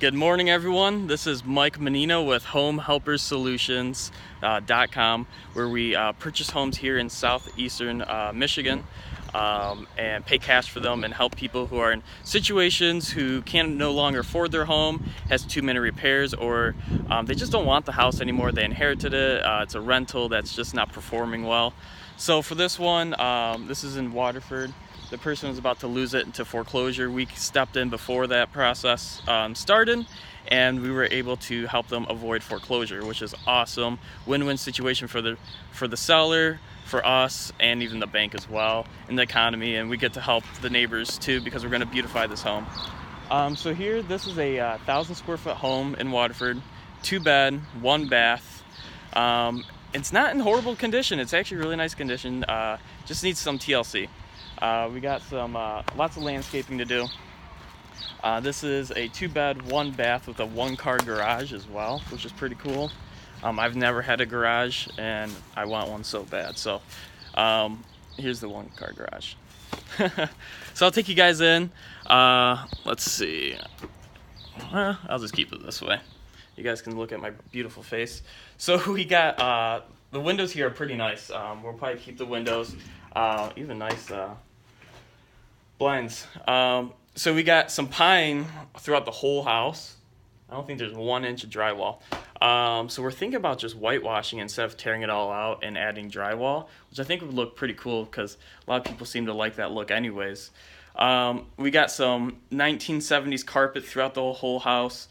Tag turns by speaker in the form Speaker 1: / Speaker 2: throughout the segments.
Speaker 1: Good morning, everyone. This is Mike Menino with HomeHelpersSolutions.com, where we purchase homes here in southeastern Michigan and pay cash for them and help people who are in situations who can no longer afford their home, has too many repairs, or they just don't want the house anymore. They inherited it. It's a rental that's just not performing well. So for this one, this is in Waterford. The person was about to lose it into foreclosure. We stepped in before that process started, and we were able to help them avoid foreclosure, which is awesome. Win-win situation for the seller, for us, and even the bank as well, and the economy. And we get to help the neighbors too, because we're going to beautify this home. So here, this is a 1,000 square foot home in Waterford, 2 bed, 1 bath. It's not in horrible condition. It's actually really nice condition. Just needs some TLC. We got some lots of landscaping to do. This is a 2 bed, 1 bath with a 1-car garage as well, which is pretty cool. I've never had a garage and I want one so bad. So here's the 1-car garage. So I'll take you guys in. Let's see. I'll just keep it this way. You guys can look at my beautiful face. So we got the windows here are pretty nice. We'll probably keep the windows, even nice blinds. So we got some pine throughout the whole house. I don't think there's 1 inch of drywall. So we're thinking about just whitewashing instead of tearing it all out and adding drywall, which I think would look pretty cool because a lot of people seem to like that look anyways. We got some 1970s carpet throughout the whole house.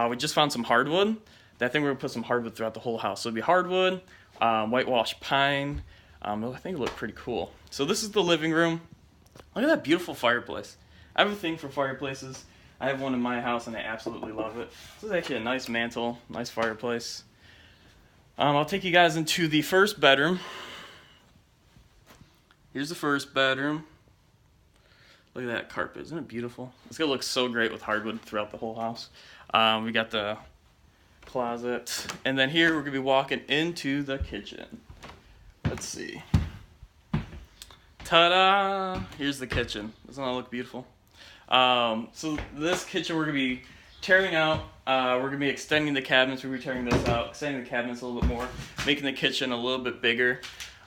Speaker 1: We just found some hardwood. I think we're gonna put some hardwood throughout the whole house. So it'll be hardwood, whitewash pine. I think it looked pretty cool. So this is the living room. Look at that beautiful fireplace. I have a thing for fireplaces. I have one in my house and I absolutely love it. This is actually a nice mantle, nice fireplace. I'll take you guys into the first bedroom. Here's the first bedroom. Look at that carpet, isn't it beautiful? It's gonna look so great with hardwood throughout the whole house. We got the closet, and then here we're gonna be walking into the kitchen. Let's see. Ta-da! Here's the kitchen. Doesn't that look beautiful? So this kitchen we're gonna be tearing out. We're gonna be extending the cabinets. We're gonna be tearing this out, extending the cabinets a little bit more, making the kitchen a little bit bigger.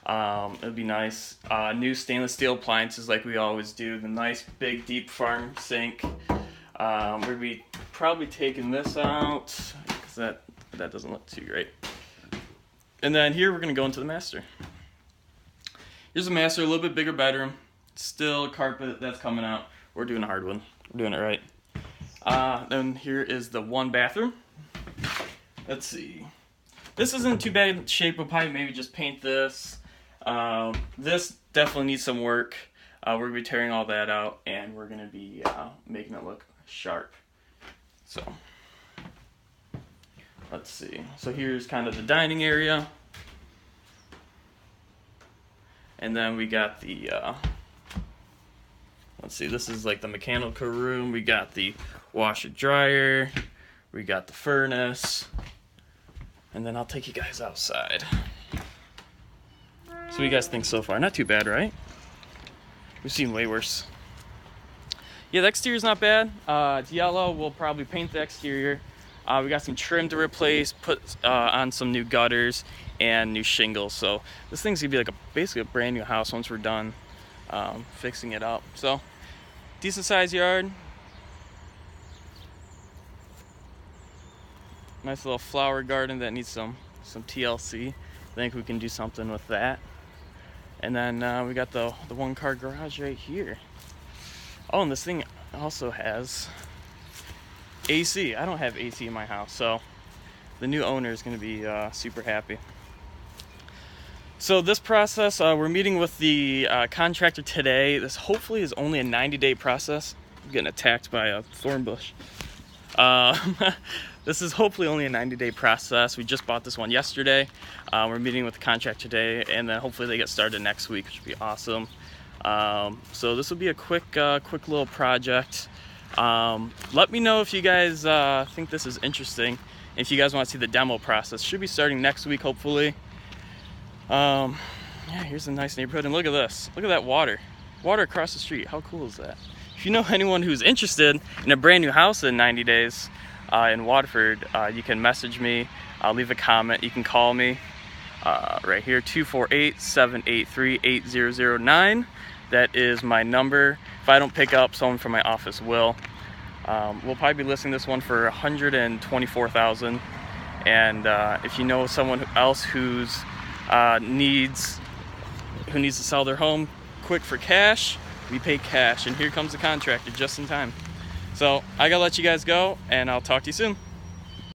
Speaker 1: It'll be nice. New stainless steel appliances like we always do. The nice big deep farm sink. We're gonna be probably taking this out because that doesn't look too great. And then here we're gonna go into the master. Here's the master, a little bit bigger bedroom. Still carpet that's coming out. We're doing a hardwood. We're doing it right. Then here is the 1 bathroom. Let's see. This isn't too bad shape. We'll probably maybe just paint this. This definitely needs some work. We're gonna be tearing all that out and we're gonna be making it look sharp. So let's see. So here's kind of the dining area. And then we got the, let's see, this is like the mechanical room. We got the washer dryer. We got the furnace. And then I'll take you guys outside. So what do you guys think so far? Not too bad, right? We've seen way worse. Yeah, the exterior's not bad. It's yellow. We'll probably paint the exterior. We got some trim to replace, put on some new gutters and new shingles. So this thing's gonna be like basically a brand new house once we're done fixing it up. So decent sized yard. Nice little flower garden that needs some TLC. I think we can do something with that. And then we got the 1-car garage right here. Oh, and this thing also has AC. I don't have AC in my house, so the new owner is going to be super happy. So this process, we're meeting with the contractor today. This hopefully is only a 90-day process. I'm getting attacked by a thorn bush. This is hopefully only a 90-day process. We just bought this one yesterday. We're meeting with the contractor today, and then hopefully they get started next week, which would be awesome. So this will be a quick little project. Let me know if you guys think this is interesting. If you guys want to see the demo process, should be starting next week, hopefully. Yeah, here's a nice neighborhood, and look at this. Look at that water across the street. How cool is that? If you know anyone who's interested in a brand new house in 90 days, in Waterford, you can message me, leave a comment, you can call me right here, 248-783-8009. That is my number. If I don't pick up, someone from my office will. We'll probably be listing this one for $124,000. And if you know someone else who needs to sell their home quick for cash, we pay cash. And here comes the contractor just in time. So I gotta let you guys go, and I'll talk to you soon.